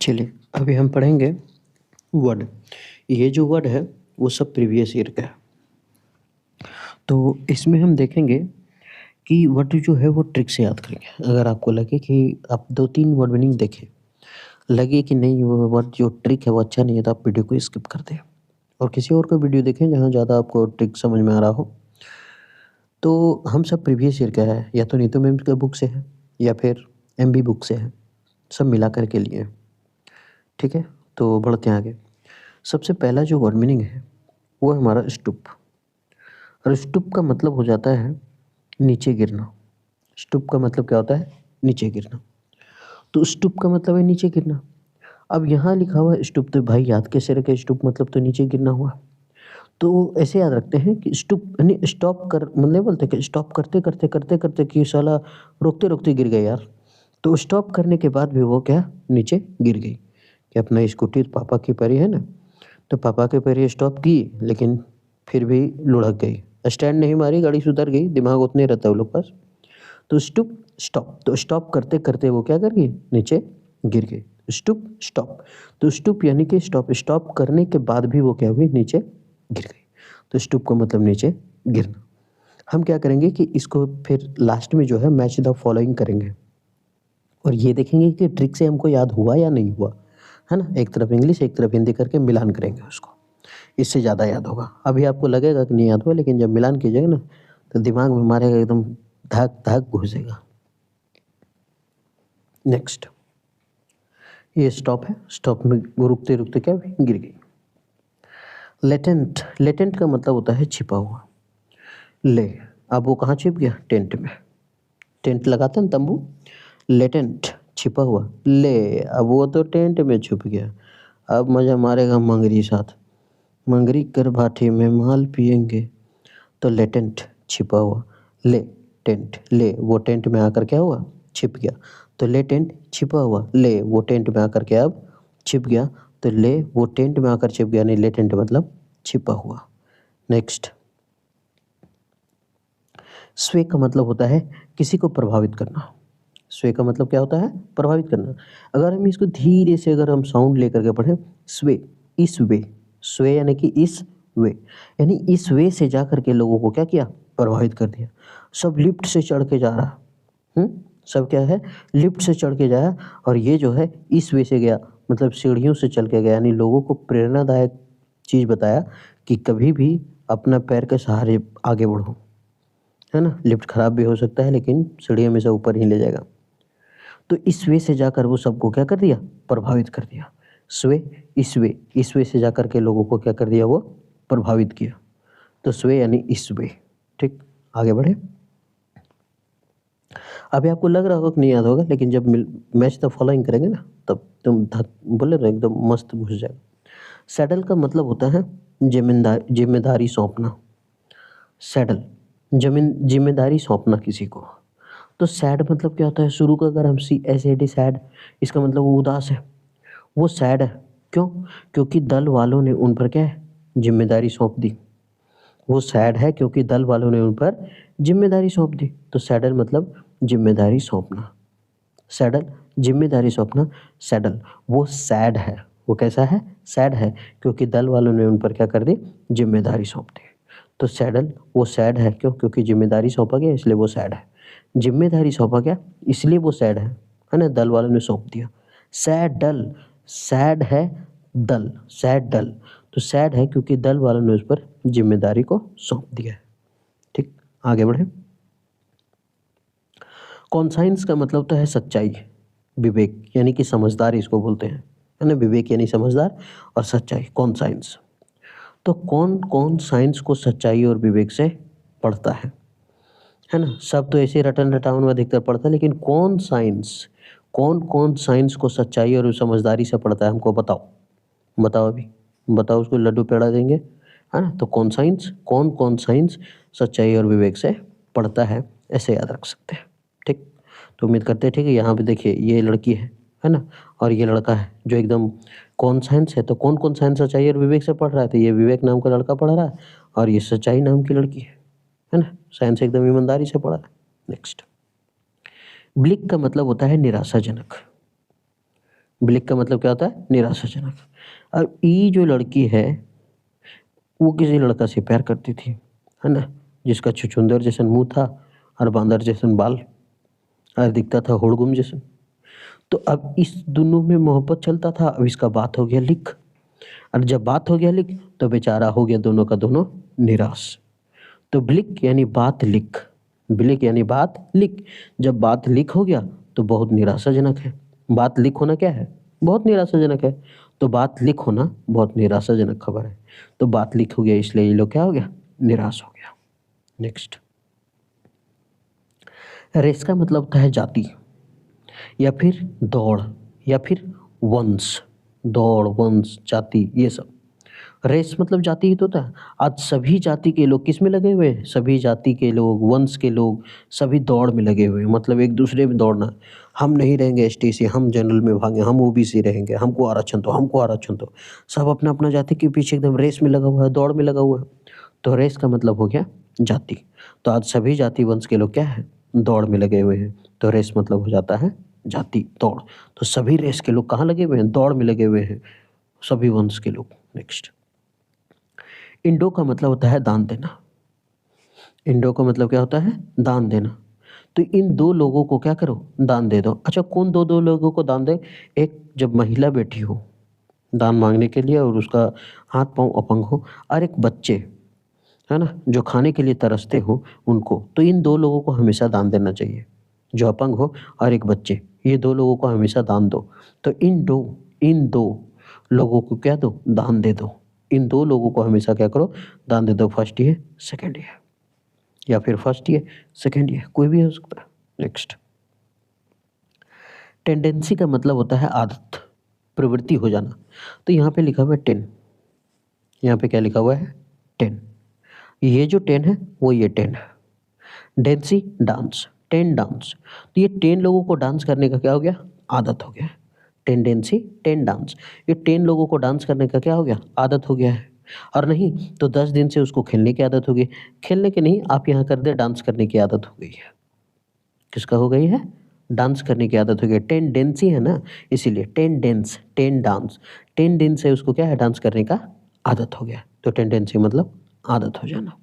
चलिए, अभी हम पढ़ेंगे वर्ड। ये जो वर्ड है वो सब प्रीवियस ईयर का है। तो इसमें हम देखेंगे कि वर्ड जो है वो ट्रिक से याद करेंगे। अगर आपको लगे कि आप 2-3 वर्ड मीनिंग देखें, लगे कि नहीं वो वर्ड जो ट्रिक है वो अच्छा नहीं है, तो आप वीडियो को स्किप कर दें और किसी और का वीडियो देखें जहाँ ज़्यादा आपको ट्रिक समझ में आ रहा हो। तो हम सब प्रीवियस ईयर का है, या तो नीतू मैम के बुक से है या फिर एमबी बुक से है, सब मिला कर के लिए। ठीक है? तो बढ़ते हैं आगे। सबसे पहला जो वर्ड मीनिंग है वो है हमारा स्टूप। और स्टूप का मतलब हो जाता है नीचे गिरना। स्टूप का मतलब क्या होता है? नीचे गिरना। तो स्टूप का मतलब है नीचे गिरना। अब यहाँ लिखा हुआ है स्टूप, तो भाई याद कैसे रखें? स्टूप मतलब तो नीचे गिरना हुआ। तो ऐसे याद रखते हैं कि स्टूप यानी स्टॉप कर, मतलब बोलते हैं कि स्टॉप करते करते करते करते कि साला रोकते रोकते गिर गए यार। तो स्टॉप करने के बाद भी वो क्या नीचे गिर गई। कि अपना स्कूटी पापा की परी है ना, तो पापा के पैर स्टॉप की, लेकिन फिर भी लुढ़क गई। स्टैंड नहीं मारी, गाड़ी सुधर गई, दिमाग उतने रहता है वो लोग पास। तो स्टूप स्टॉप, तो स्टॉप करते करते वो क्या कर गई? नीचे गिर गई। स्टूप स्टॉप, तो स्टूप यानी कि स्टॉप, स्टॉप करने के बाद भी वो क्या हुई? नीचे गिर गई। तो स्टूप का मतलब नीचे गिरना। हम क्या करेंगे कि इसको फिर लास्ट में जो है मैच द फॉलोइंग करेंगे और ये देखेंगे कि ट्रिक से हमको याद हुआ या नहीं हुआ, है ना? एक तरफ इंग्लिश एक तरफ हिंदी करके मिलान करेंगे उसको, इससे ज़्यादा याद होगा। अभी आपको लगेगा कि नहीं याद हुआ, लेकिन जब मिलान कीजिएगा ना तो दिमाग में मारेगा एकदम, धक धक घुसेगा। नेक्स्ट, ये स्टॉप है। स्टॉप में वो रुकते रुकते क्या हुई? गिर गई। लेटेंट, लेटेंट का मतलब होता है छिपा हुआ। ले, अब वो कहाँ छिप गया? टेंट में। टेंट लगाते हैं ना, तंबू। लेटेंट छिपा हुआ। ले, अब वो तो टेंट में छुप गया। अब मजा मारेगा मंगरी साथ। मंगरी कर भाठी में माल पिएंगे। तो लेटेंट छिपा हुआ। ले टेंट, ले वो टेंट में आकर क्या हुआ? छिप गया। तो लेटेंट छिपा हुआ, ले वो टेंट में आकर के अब छिप गया। तो ले वो टेंट में आकर छिप गया, नहीं लेटेंट मतलब छिपा हुआ। नेक्स्ट, स्वे का मतलब होता है किसी को प्रभावित करना। स्वे का मतलब क्या होता है? प्रभावित करना। अगर हम इसको धीरे से अगर हम साउंड लेकर के पढ़ें, स्वे, इस वे, स्वे यानी कि इस वे, यानी इस वे से जा करके लोगों को क्या किया? प्रभावित कर दिया। सब लिफ्ट से चढ़ के जा रहा, सब क्या है? लिफ्ट से चढ़ के जाया, और ये जो है इस वे से गया, मतलब सीढ़ियों से चल के गया, यानी लोगों को प्रेरणादायक चीज़ बताया कि कभी भी अपना पैर के सहारे आगे बढ़ो, है ना? लिफ्ट खराब भी हो सकता है लेकिन सीढ़ी हमेशा ऊपर ही ले जाएगा। तो इस वे से जाकर वो सबको क्या कर दिया? प्रभावित कर दिया। स्वे, इस वे से जाकर के लोगों को क्या कर दिया? वो प्रभावित किया। तो स्वे यानी इस वे। ठीक, आगे बढ़े। अभी आपको लग रहा होगा कि नहीं याद होगा, लेकिन जब मैच द फॉलोइंग करेंगे ना तब तुम धक बोले ना एकदम मस्त घुस जाएगा। सैडल का मतलब होता है जिम्मेदारी सौंपना। सैडल, जमीन जिम्मेदारी सौंपना किसी को। तो सैड मतलब क्या होता है? शुरू का अगर हम C S A D said, इसका मतलब वो उदास है, वो सैड है। क्यों? क्योंकि दल वालों ने उन पर क्या है? जिम्मेदारी सौंप दी। वो सैड है क्योंकि दल वालों ने उन पर जिम्मेदारी सौंप दी। तो सैडल मतलब जिम्मेदारी सौंपना। सैडल जिम्मेदारी सौंपना। सैडल वो सैड है। वो कैसा है? सैड है क्योंकि दल वालों ने उन पर क्या कर दी? जिम्मेदारी सौंप दी। तो सैडल वो सैड है, क्यों? क्योंकि जिम्मेदारी सौंपा गया इसलिए वो सैड है। जिम्मेदारी सौंपा गया इसलिए वो सैड है ना? दल वालों ने सौंप दिया। सैडल, सैड है दल, सैड डल। तो सैड है क्योंकि दल वालों ने उस पर जिम्मेदारी को सौंप दिया है। ठीक, आगे बढ़े। कॉन्साइंस का मतलब होता है सच्चाई, विवेक, यानी कि समझदार इसको बोलते हैं, है ना? विवेक यानी समझदार और सच्चाई, कॉन्साइंस। तो कौन कौन साइंस को सच्चाई और विवेक से पढ़ता है ना? सब तो ऐसे रटन रटावन में अधिकतर पढ़ता है, लेकिन कौन कौन साइंस को सच्चाई और समझदारी से पढ़ता है? हमको बताओ, बताओ अभी, बताओ, उसको लड्डू पेड़ा देंगे, है ना? तो कौन कौन साइंस सच्चाई और विवेक से पढ़ता है, ऐसे याद रख सकते हैं। ठीक, तो उम्मीद करते हैं ठीक है। यहाँ पे देखिए ये लड़की है ना? और ये लड़का है जो एकदम कौन साइंस है, तो कौन कौन साइंस सच्चाई और विवेक से पढ़ रहा है? तो ये विवेक नाम का लड़का पढ़ रहा है और ये सच्चाई नाम की लड़की है ना? साइंस एकदम ईमानदारी से पढ़ा है। नेक्स्ट, ब्लिक का मतलब होता है निराशाजनक। ब्लिक का मतलब क्या होता है? निराशाजनक। अब ये जो लड़की है वो किसी लड़का से प्यार करती थी, है ना? जिसका छुछुंदर जैसन मुँह था और बांदर जैसन बाल और दिखता था हुड़गुम जैसन। तो अब इस दोनों में मोहब्बत चलता था, अब इसका बात हो गया लीक और जब बात हो गया लीक तो बेचारा हो गया दोनों का दोनों निराश। तो ब्लिक यानी बात लीक, ब्लिक यानी बात लीक। जब बात लीक हो गया तो बहुत निराशाजनक है। बात लीक होना क्या है? बहुत निराशाजनक है। तो बात लीक होना बहुत निराशाजनक खबर है। तो बात लीक हो गया इसलिए ये लोग क्या हो गया? निराश हो गया। नेक्स्ट, रेस का मतलब होता है जाति या फिर दौड़ या फिर वंश। दौड़, वंश, जाति ये सब। रेस मतलब जाति ही तो होता है। आज सभी जाति के लोग किस में लगे हुए हैं? सभी जाति के लोग, वंश के लोग सभी दौड़ में लगे हुए हैं, मतलब एक दूसरे में दौड़ना। हम नहीं रहेंगे एसटी से, हम जनरल में भागे, हम ओबीसी रहेंगे, हमको आरक्षण दो, हमको आरक्षण दो। सब अपना अपना जाति के पीछे एकदम रेस में लगा हुआ है, दौड़ में लगा हुआ है। तो रेस का मतलब हो गया जाति। तो आज सभी जाति वंश के लोग क्या है? दौड़ में लगे हुए हैं। तो रेस मतलब हो जाता है जाति, दौड़। तो सभी रेस के लोग कहाँ लगे हुए हैं? दौड़ में लगे हुए हैं, सभी वंश के लोग। नेक्स्ट, इंडो का मतलब होता है दान देना। इंडो का मतलब क्या होता है? दान देना। तो इन दो लोगों को क्या करो? दान दे दो। अच्छा, कौन दो लोगों को दान दे? एक जब महिला बैठी हो दान मांगने के लिए और उसका हाथ पांव अपंग हो, और एक बच्चे, है ना, जो खाने के लिए तरसते हो उनको। तो इन दो लोगों को हमेशा दान देना चाहिए, जो अपंग हो और एक बच्चे, ये दो लोगों को हमेशा दान दो। तो इन दो लोगों को क्या दो? दान दे दो। इन दो लोगों को हमेशा क्या करो? दान दे दो। फर्स्ट ईयर, सेकंड ईयर, या फिर फर्स्ट ईयर, सेकंड ईयर, कोई भी हो सकता है। नेक्स्ट, टेंडेंसी का मतलब होता है आदत, प्रवृत्ति हो जाना। तो यहाँ पे लिखा हुआ है 10, यहाँ पे क्या लिखा हुआ है? 10। ये जो 10 है वो ये 10 है। डेंसी डांस, 10 डांस। तो ये 10 लोगों को डांस करने का क्या हो गया? आदत हो गया। Tendency, 10 dance. ये 10 लोगों को डांस करने का क्या हो गया? आदत हो गया है। और नहीं तो 10 दिन से उसको खेलने की आदत हो गई। खेलने की नहीं, आप यहाँ कर दे डांस करने की आदत हो गई है। किसका हो गई है? डांस करने की आदत हो गई। टेंडेंसी है ना, इसीलिए 10 डेंस, 10 डांस। 10 दिन से उसको क्या है? डांस करने का आदत हो गया। तो टेंडेंसी मतलब आदत हो जाना।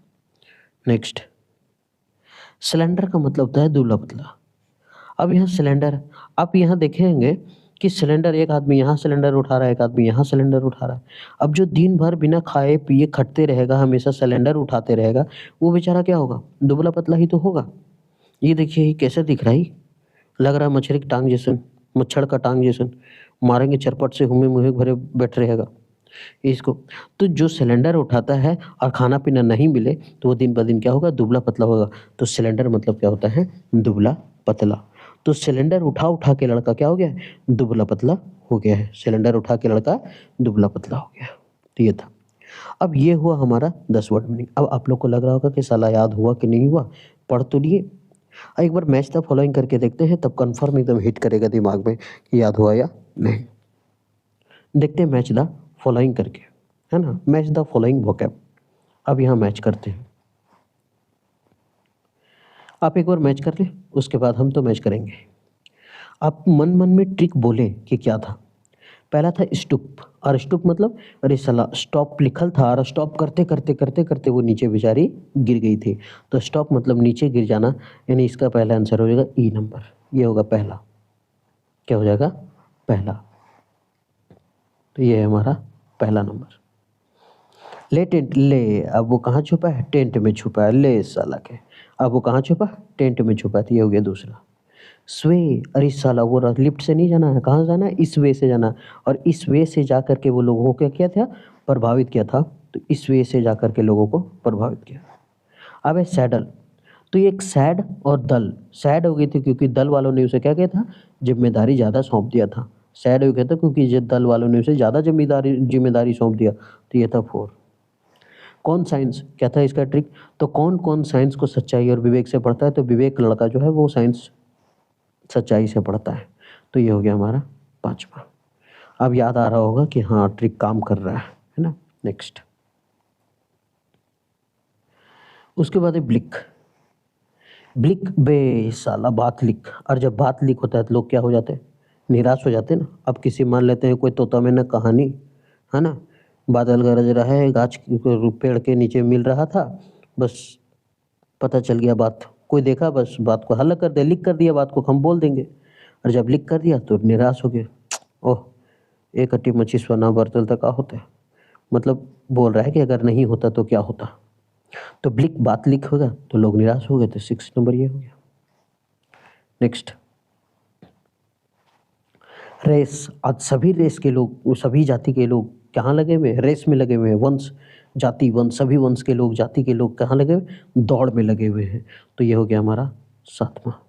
नेक्स्ट, सिलेंडर का मतलब होता है दूल्हा पतला। अब यहाँ सिलेंडर, आप यहाँ देखेंगे कि सिलेंडर, एक आदमी यहाँ सिलेंडर उठा रहा है, एक आदमी यहाँ सिलेंडर उठा रहा है। अब जो दिन भर बिना खाए पिए खटते रहेगा, हमेशा सिलेंडर उठाते रहेगा, वो बेचारा क्या होगा? दुबला पतला ही तो होगा। ये देखिए, ये कैसे दिख रहा है? लग रहा है मछली की टांग जैसन, मच्छर का टांग जैसन। मारेंगे चरपट से, हुमे मुहे भरे बैठ रहेगा इसको। तो जो सिलेंडर उठाता है और खाना पीना नहीं मिले तो वो दिन ब दिन क्या होगा? दुबला पतला होगा। तो सिलेंडर मतलब क्या होता है? दुबला पतला। तो सिलेंडर उठा उठा के लड़का क्या हो गया है? दुबला पतला हो गया है। सिलेंडर उठा के लड़का दुबला पतला हो गया। तो ये था। अब ये हुआ हमारा 10 वर्ड मीनिंग। अब आप लोग को लग रहा होगा कि साला याद हुआ कि नहीं हुआ? पढ़ तो लिए। एक बार मैच द फॉलोइंग करके देखते हैं, तब कंफर्म एकदम हिट करेगा दिमाग में कि याद हुआ या नहीं। देखते हैं मैच द फॉलोइंग करके, है ना, मैच द फॉलोइंग वोकैब। अब यहाँ मैच करते हैं। आप एक बार मैच कर ले, उसके बाद हम तो मैच करेंगे। आप मन मन में ट्रिक बोले कि क्या था? पहला था स्टूप, और स्टूप मतलब, अरे साला स्टॉप लिखल था और स्टॉप करते करते करते करते वो नीचे बेचारी गिर गई थी। तो स्टॉप मतलब नीचे गिर जाना, यानी इसका पहला आंसर हो जाएगा ई नंबर। ये होगा पहला। क्या हो जाएगा? पहला। तो ये है हमारा पहला नंबर। ले टेंट ले, अब वो कहाँ छुपा है? टेंट में छुपा है। ले साला के, अब वो कहाँ छुपा? टेंट में छुपा है। तो ये हो गया दूसरा। स्वे, अरे साला वो लिफ्ट से नहीं जाना है, कहाँ जाना है? इस वे से जाना। और इस वे से जा करके वो लोगों को क्या किया था? प्रभावित किया था। तो इस वे से जा करके लोगों को प्रभावित किया। अब है सैडल। तो ये एक सैड और दल, सैड हो गई थी क्योंकि दल वालों ने उसे क्या किया था? जिम्मेदारी ज़्यादा सौंप दिया था। सैड हो गया था क्योंकि दल वालों ने उसे ज़्यादा जिम्मेदारी सौंप दिया। तो ये था 4। कौन साइंस, क्या था इसका ट्रिक? तो कौन कौन साइंस को सच्चाई और विवेक से पढ़ता है? तो विवेक लड़का जो है वो साइंस सच्चाई से पढ़ता है। तो ये हो गया हमारा 5वां। अब याद आ रहा होगा कि हाँ ट्रिक काम कर रहा है ना। नेक्स्ट, उसके बाद है ब्लिक। ब्लिक बे साला बात लिख। और जब बात लिख होता है तो लोग क्या हो जाते हैं? निराश हो जाते हैं ना। अब किसी मान लेते हैं कोई तोता मैना कहानी, है ना? बादल गरज रहा है, गाछ पेड़ के नीचे मिल रहा था, बस पता चल गया बात। कोई देखा बस बात को हल कर दिया, लिख कर दिया बात को हम बोल देंगे और जब लिख कर दिया तो निराश हो गए। ओह! "एक अट्टी मच्छी सोना बर्तल" तो का होता है? मतलब बोल रहा है कि अगर नहीं होता तो क्या होता? तो ब्लिक बात लीक होगा तो लोग निराश हो गए, तो 6 नंबर ये हो गया। Next, race. आज सभी रेस के लोग, वो सभी जाति के लोग कहाँ लगे हुए हैं? रेस में लगे हुए हैं। वंश, जाति, वंश, सभी वंश के लोग, जाति के लोग कहाँ लगे हुए? दौड़ में लगे हुए हैं। तो ये हो गया हमारा 7वां।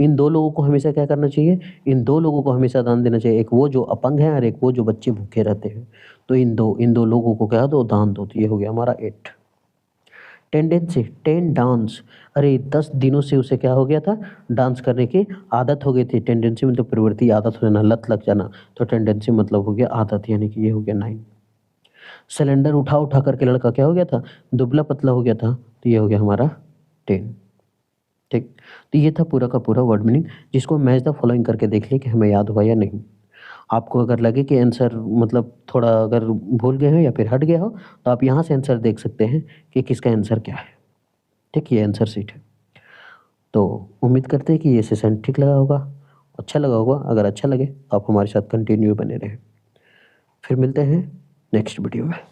इन 2 लोगों को हमेशा क्या करना चाहिए? इन 2 लोगों को हमेशा दान देना चाहिए। एक वो जो अपंग है और एक वो जो बच्चे भूखे रहते हैं। तो इन दो लोगों को क्या दो? दान दो। तो ये हो गया हमारा 8। Tendency, ten dance. अरे 10 दिनों से उसे क्या हो गया था? डांस करने की आदत हो गई थी। टेंडेंसी मतलब प्रवृत्ति, आदत हो जाना, लत लग जाना। तो टेंडेंसी मतलब हो गया आदत, यानी कि ये हो गया 9। सिलेंडर उठा-उठा करके लड़का क्या हो गया था? दुबला-पतला हो गया था। तो ये हो गया हमारा 10। ठीक। तो ये था पूरा का पूरा वर्ड मीनिंग, जिसको मैच द फॉलोइंग करके देख लें कि हमें याद हुआ या नहीं। आपको अगर लगे कि आंसर मतलब थोड़ा अगर भूल गए हो या फिर हट गया हो, तो आप यहाँ से आंसर देख सकते हैं कि किसका आंसर क्या है। ठीक, ये आंसर शीट है। तो उम्मीद करते हैं कि ये सेशन ठीक लगा होगा, अच्छा लगा होगा। अगर अच्छा लगे तो आप हमारे साथ कंटिन्यू बने रहें। फिर मिलते हैं नेक्स्ट वीडियो में।